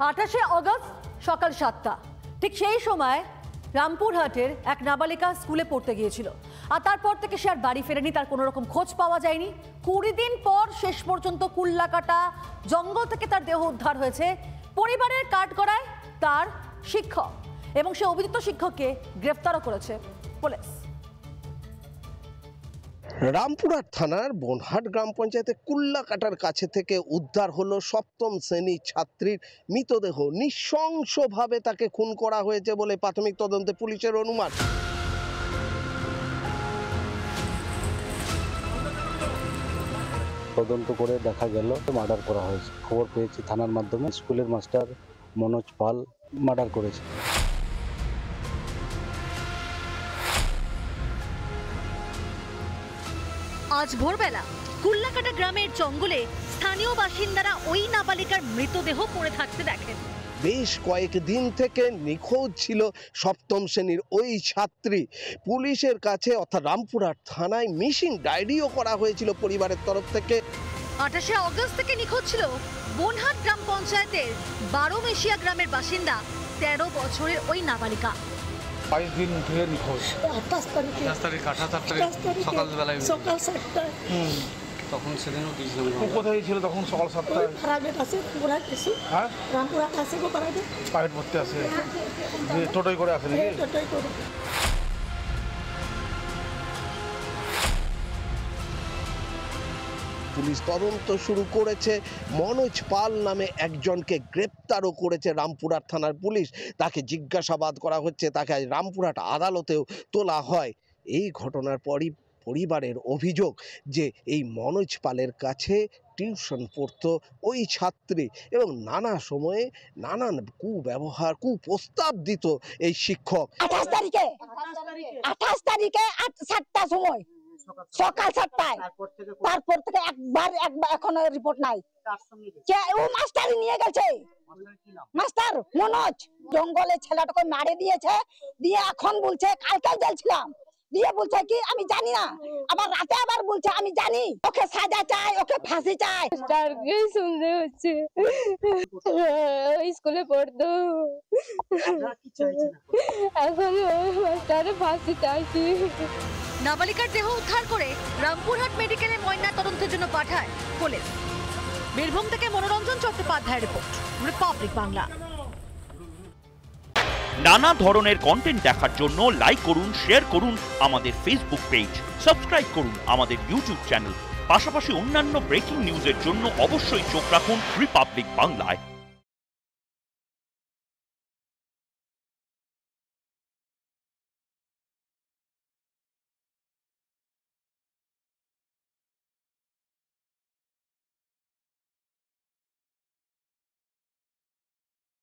28শে August সকাল 7টা, ঠিক সেই সময় রামপুরহাটের এক নাবালিকা স্কুলে পড়তে গিয়েছিল আর তারপর থেকে সে আর বাড়ি ফেরেনি। তার কোনো রকম খোঁজ পাওয়া যায়নি। 20 দিন পর শেষ পর্যন্ত কুল্লাকাটা জঙ্গল থেকে তার দেহ উদ্ধার হয়েছে। পরিবারের কাঠগড়ায় তার শিক্ষক এবং সে অভিযুক্ত শিক্ষককে গ্রেফতারও করেছে পুলিশ। রামপুরহাট থানার বনহাট গ্রাম পঞ্চায়েতে কুল্লাকাটার কাছে থেকে উদ্ধার হলো সপ্তম শ্রেণীর ছাত্রীর মৃতদেহ। নৃশংসভাবে তাকে খুন করা হয়েছে বলে প্রাথমিক তদন্তে পুলিশের অনুমান। তদন্ত করে দেখা গেল মার্ডার করা হয়েছে। খবর পেয়েছি থানার মাধ্যমে। স্কুলের মাস্টার মনোজ পাল মার্ডার করেছে। আজ ভোরবেলা কুল্লাকাটা গ্রামের জঙ্গলে স্থানীয় বাসিন্দারা ওই নাবালিকার মৃতদেহ পড়ে থাকতে দেখেন। বেশ কয়েকদিন থেকে নিখোঁজ ছিল সপ্তম শ্রেণীর ওই ছাত্রী। পুলিশের কাছে অর্থাৎ রামপুরহাট থানায় মিসিং ডায়েরিও করা হয়েছিল পরিবারের তরফ থেকে। 28শে অগস্ট থেকে নিখোঁজ ছিল বনহাট গ্রাম পঞ্চায়েতের 12 মেশিয়া গ্রামের বাসিন্দা 13 বছরের ওই নাবালিকা। 22 দিন ধরে নিখোঁজ। 28 তারিখে সকালবেলায় সকাল 7টায়। তখন সেদিনও গিয়েছিলাম। কোথায় ছিল তখন? সকাল 7টায়। প্রাইভেট আছে পুরা কিছু। হ্যাঁ, রামপুরহাট আছে গো প্রাইভেট পড়তে আসে। যে টোটোই করে আসে নাকি? টোটোই করে। পুলিশ তদন্ত শুরু করেছে। মনোজ পাল নামে একজনকে গ্রেপ্তারও করেছে রামপুরহাট থানার পুলিশ। তাকে জিজ্ঞাসাবাদ করা হচ্ছে। তাকে আজ রামপুরহাট আদালতেও তোলা হয়। এই ঘটনার পরই পরিবারের অভিযোগ যে এই মনোজ পালের কাছে টিউশন পড়তো ওই ছাত্রী এবং নানা সময়ে নানান কুব্যবহার কুপ্রস্তাব দিত এই শিক্ষক। 28 তারিখে 7টার সময় সকাল 7টায়। তারপর থেকে একবার এখনো রিপোর্ট নাই। ও মাস্টারই নিয়ে গেছে। মাস্টার মনোজ জঙ্গলে ছেলেটাকে মারে দিয়েছে। দিয়ে এখন বলছে কালকে যাচ্ছিলাম, দিয়ে বলছে কি আমি জানি না। আবার রাতে আবার বলছে আমি জানি। ওকে সাজা চাই, ওকে ফাঁসি চাই। মাস্টারকে শুনতে হচ্ছে। স্কুলে পড়তো, এখন মাস্টারে ফাঁসি চাইছি। নাবালিকার দেহ উদ্ধার করে রামপুরহাট মেডিকেলে ময়না তদন্তের জন্য পাঠায় পুলিশ। বীরভূম থেকে মনোরঞ্জন চট্টোপাধ্যায়ের রিপোর্ট, রিপাবলিক বাংলা। নানা ধরনের কন্টেন্ট দেখার জন্য লাইক করুন, শেয়ার করুন আমাদের ফেসবুক পেজ, সাবস্ক্রাইব করুন আমাদের ইউটিউব চ্যানেল। পাশাপাশি অন্যান্য ব্রেকিং নিউজের জন্য অবশ্যই চোখ রাখুন রিপাবলিক বাংলায়।